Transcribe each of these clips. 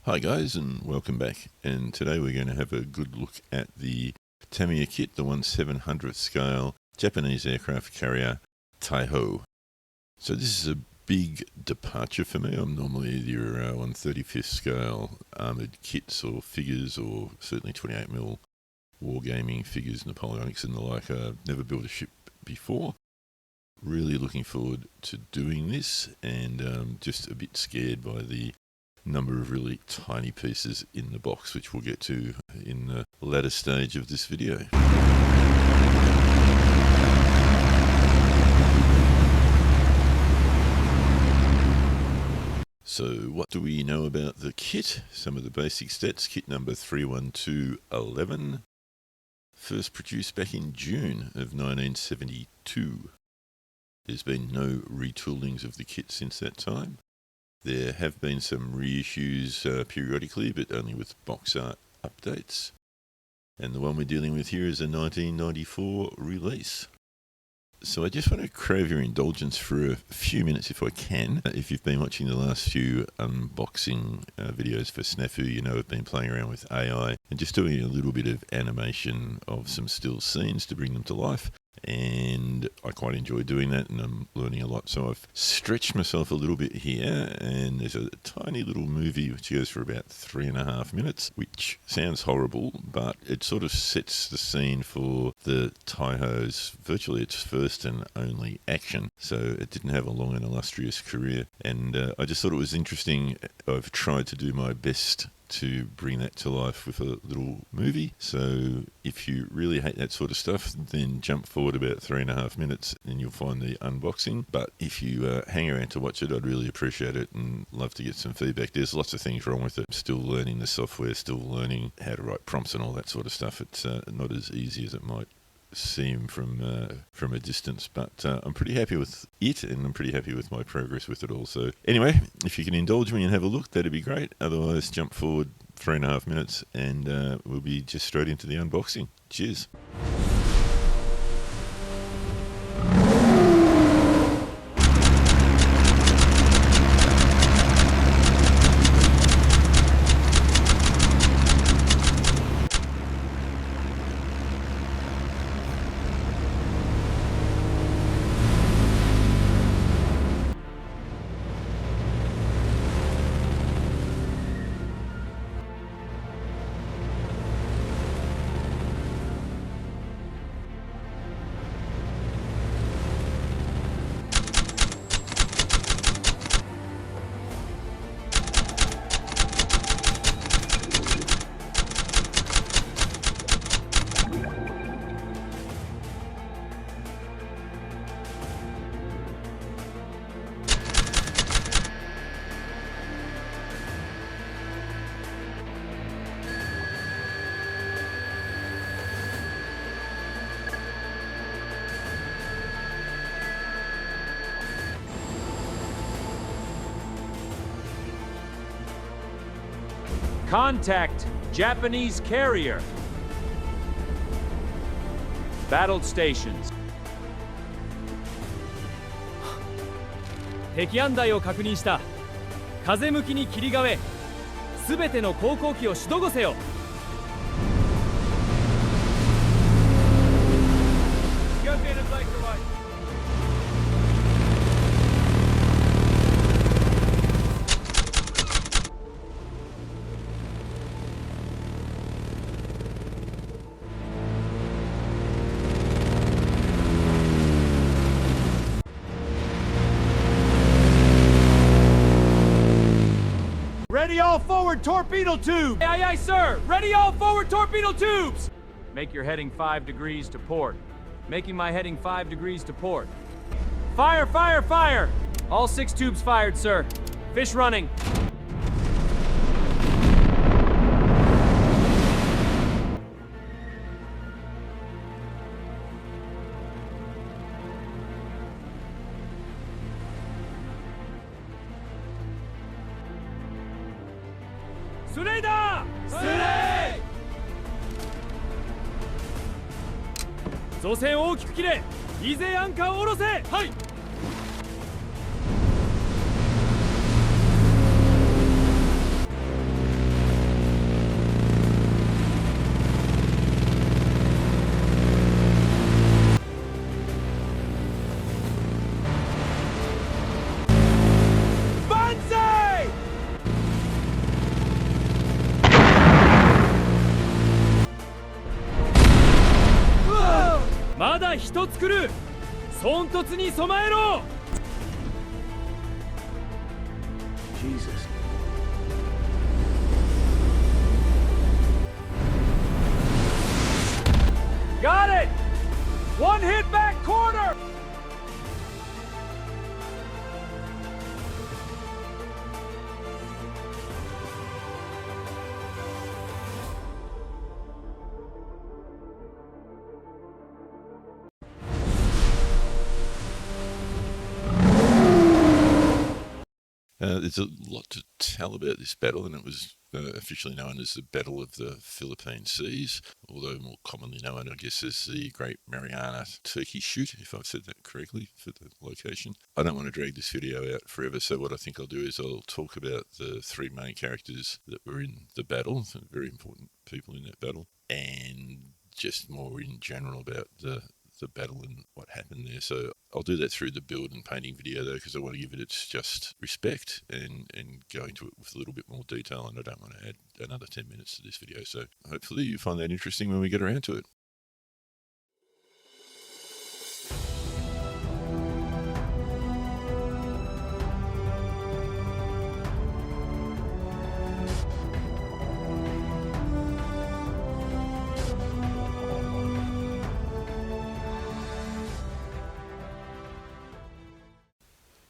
Hi guys, and welcome back, and today we're going to have a good look at the Tamiya kit, the 1/700th scale Japanese aircraft carrier Taiho. So this is a big departure for me. I'm normally either 1/35th scale armoured kits or figures, or certainly 28mm wargaming figures, Napoleonics and the like. I've never built a ship before. Really looking forward to doing this, and just a bit scared by the number of really tiny pieces in the box, which we'll get to in the latter stage of this video. So what do we know about the kit? Some of the basic stats. Kit number 31211. First produced back in June of 1972. There's been no retoolings of the kit since that time. There have been some reissues periodically, but only with box art updates. And the one we're dealing with here is a 1994 release. So I just want to crave your indulgence for a few minutes if I can. If you've been watching the last few unboxing videos for Snafu, you know I've been playing around with AI and just doing a little bit of animation of some still scenes to bring them to life. And I quite enjoy doing that, and I'm learning a lot. So I've stretched myself a little bit here, and there's a tiny little movie which goes for about 3.5 minutes, which sounds horrible, but it sort of sets the scene for the Taiho's virtually its first and only action. So it didn't have a long and illustrious career, and I just thought it was interesting. I've tried to do my best to bring that to life with a little movie. So if you really hate that sort of stuff, then jump forward about 3.5 minutes and you'll find the unboxing. But if you hang around to watch it, I'd really appreciate it and love to get some feedback. There's lots of things wrong with it. Still learning the software, still learning how to write prompts and all that sort of stuff. It's not as easy as it might seem from a distance, but I'm pretty happy with it, and I'm pretty happy with my progress with it all. So anyway, if you can indulge me and have a look, that'd be great. Otherwise, jump forward 3.5 minutes and we'll be just straight into the unboxing. Cheers. Contact Japanese carrier. Battled stations. 敵艦隊を確認した。風向きに切り替え、すべての航行機を主導せよ。Ready all forward torpedo tube! Aye, aye, sir! Ready all forward torpedo tubes! Make your heading 5 degrees to port. Making my heading 5 degrees to port. Fire, fire, fire! All 6 tubes fired, sir. Fish running. Surrender! Surrender! 造船を大きく切れ、イーゼーアンカーを下ろせ。はい。だ一つ狂う損突に備えろ Jesus. Got it! One hit back corner! There's a lot to tell about this battle, and it was officially known as the Battle of the Philippine Seas, although more commonly known, I guess, as the Great Mariana Turkey Shoot, if I've said that correctly for the location. I don't want to drag this video out forever, so what I think I'll do is I'll talk about the three main characters that were in the battle, some very important people in that battle, and just more in general about the battle and what happened there. So I'll do that through the build and painting video though, because I want to give it its just respect and go into it with a little bit more detail, and I don't want to add another 10 minutes to this video. So hopefully you find that interesting when we get around to it.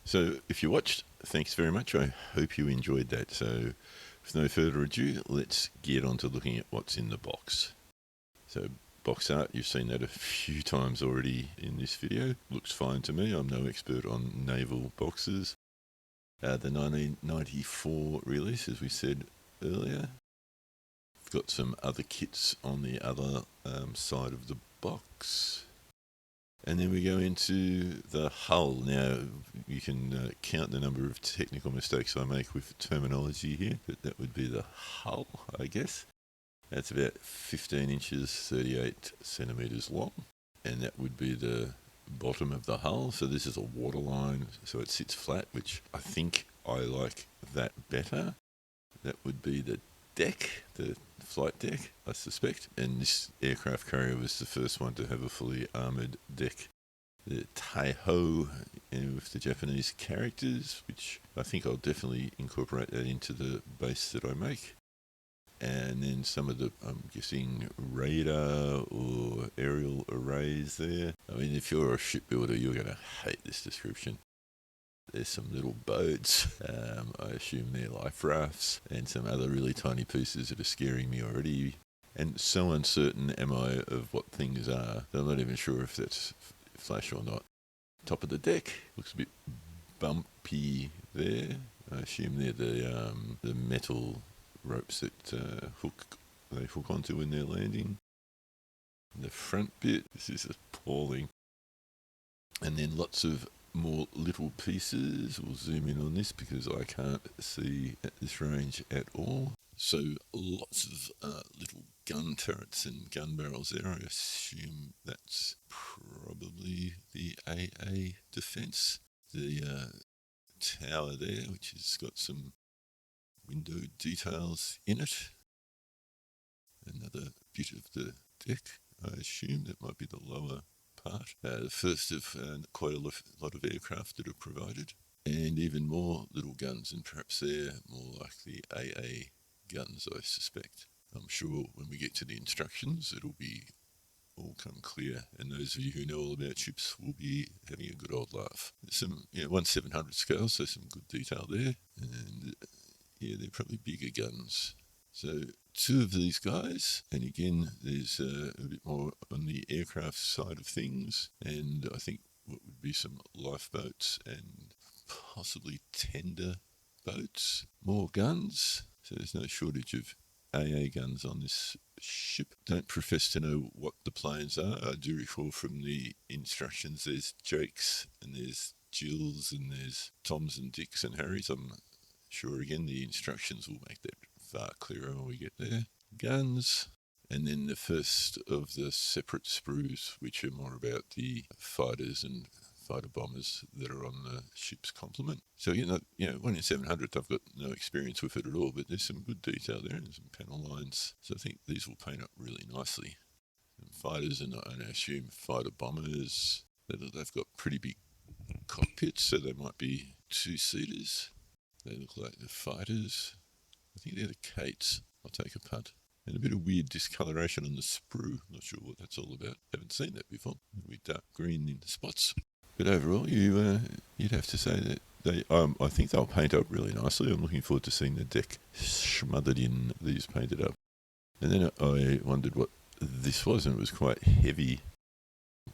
So if you watched, thanks very much. I hope you enjoyed that. So with no further ado, let's get on to looking at what's in the box. So box art, you've seen that a few times already in this video. Looks fine to me. I'm no expert on naval boxes. The 1994 release, as we said earlier. We've got some other kits on the other side of the box. And then we go into the hull. Now, you can count the number of technical mistakes I make with terminology here, but that would be the hull, I guess. That's about 15 inches, 38 centimetres long. And that would be the bottom of the hull. So this is a waterline, so it sits flat, which I think I like that better. That would be the deck, the flight deck, I suspect, and this aircraft carrier was the first one to have a fully armoured deck. The Taiho with the Japanese characters, which I think I'll definitely incorporate that into the base that I make. And then some of the, I'm guessing, radar or aerial arrays there. I mean, if you're a shipbuilder, you're going to hate this description. There's some little boats, I assume they're life rafts, and some other really tiny pieces that are scaring me already. And so uncertain am I of what things are that I'm not even sure if that's flash or not. Top of the deck looks a bit bumpy there. I assume they're the metal ropes that they hook onto when they're landing. And the front bit, this is appalling. And then lots of more little pieces. We'll zoom in on this because I can't see at this range at all. So lots of little gun turrets and gun barrels there. I assume that's probably the AA defence. The tower there, which has got some window details in it. Another bit of the deck, I assume that might be the lower part. The first of quite a lot of aircraft that are provided, and even more little guns, and perhaps they're more like the AA guns, I suspect. I'm sure when we get to the instructions it'll be all come clear, and those of you who know all about ships will be having a good old laugh. There's some 1/700 scale, so some good detail there, and they're probably bigger guns. So two of these guys, and again there's a bit more on the aircraft side of things, and I think what would be some lifeboats and possibly tender boats. More guns, so there's no shortage of AA guns on this ship. Don't profess to know what the planes are. I do recall from the instructions there's Jakes and there's Jills and there's Toms and Dicks and Harrys. I'm sure again the instructions will make that far clearer when we get there. Guns, and then the first of the separate sprues, which are more about the fighters and fighter bombers that are on the ship's complement. So 1/700, I've got no experience with it at all, but there's some good detail there and some panel lines. So I think these will paint up really nicely. Fighters, and I assume fighter bombers. They've got pretty big cockpits, so they might be two-seaters. They look like the fighters. I think they're the Kates. I'll take a punt. And a bit of weird discoloration on the sprue. Not sure what that's all about. Haven't seen that before. With dark green in the spots. But overall, you'd have to say that I think they'll paint up really nicely. I'm looking forward to seeing the deck smothered in these painted up. And then I wondered what this was, and it was quite heavy.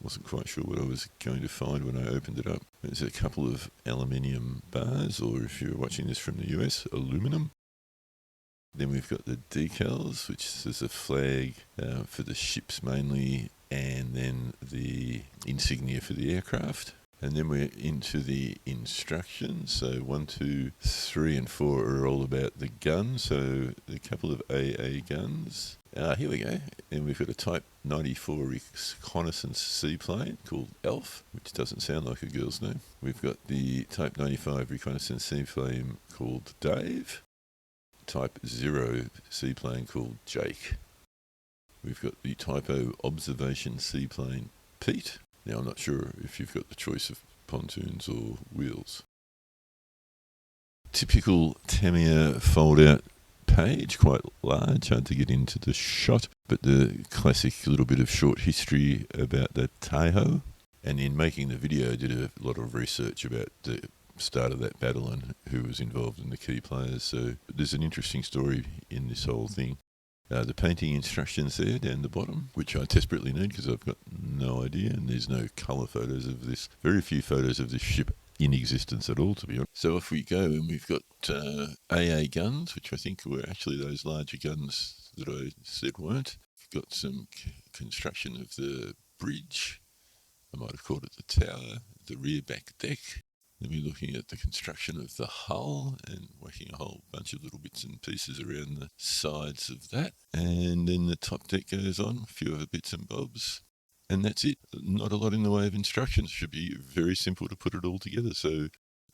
Wasn't quite sure what I was going to find when I opened it up. There's a couple of aluminium bars, or if you're watching this from the US, aluminum. Then we've got the decals, which is a flag for the ships mainly, and then the insignia for the aircraft. And then we're into the instructions. So 1, 2, 3, and 4 are all about the guns. So a couple of AA guns. Here we go. And we've got a Type 94 reconnaissance seaplane called Elf, which doesn't sound like a girl's name. We've got the Type 95 reconnaissance seaplane called Dave. Type 0 seaplane called Jake. We've got the Taiho observation seaplane Pete. Now, I'm not sure if you've got the choice of pontoons or wheels. Typical Tamiya fold-out page, quite large, hard to get into the shot, but the classic little bit of short history about the Taiho. And in making the video, I did a lot of research about the start of that battle and who was involved in the key players. So there's an interesting story in this whole thing. The painting instructions there down the bottom, which I desperately need because I've got no idea, and there's no colour photos of this. Very few photos of this ship in existence at all, to be honest. So off we go, and we've got AA guns, which I think were actually those larger guns that I said weren't. We've got some construction of the bridge. I might have called it the tower, the rear back deck. Then we're looking at the construction of the hull and whacking a whole bunch of little bits and pieces around the sides of that. And then the top deck goes on, a few other bits and bobs. And that's it. Not a lot in the way of instructions. Should be very simple to put it all together. So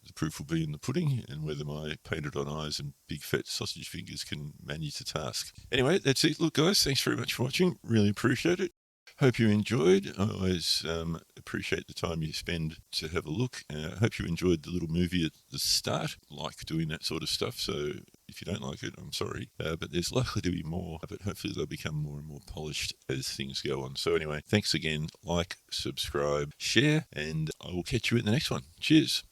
the proof will be in the pudding and whether my painted on eyes and big fat sausage fingers can manage the task. Anyway, that's it. Look, guys, thanks very much for watching. Really appreciate it. Hope you enjoyed. I always appreciate the time you spend to have a look. I hope you enjoyed the little movie at the start. Like doing that sort of stuff, so if you don't like it, I'm sorry. But there's likely to be more, but hopefully they'll become more and more polished as things go on. So anyway, thanks again. Like, subscribe, share, and I will catch you in the next one. Cheers.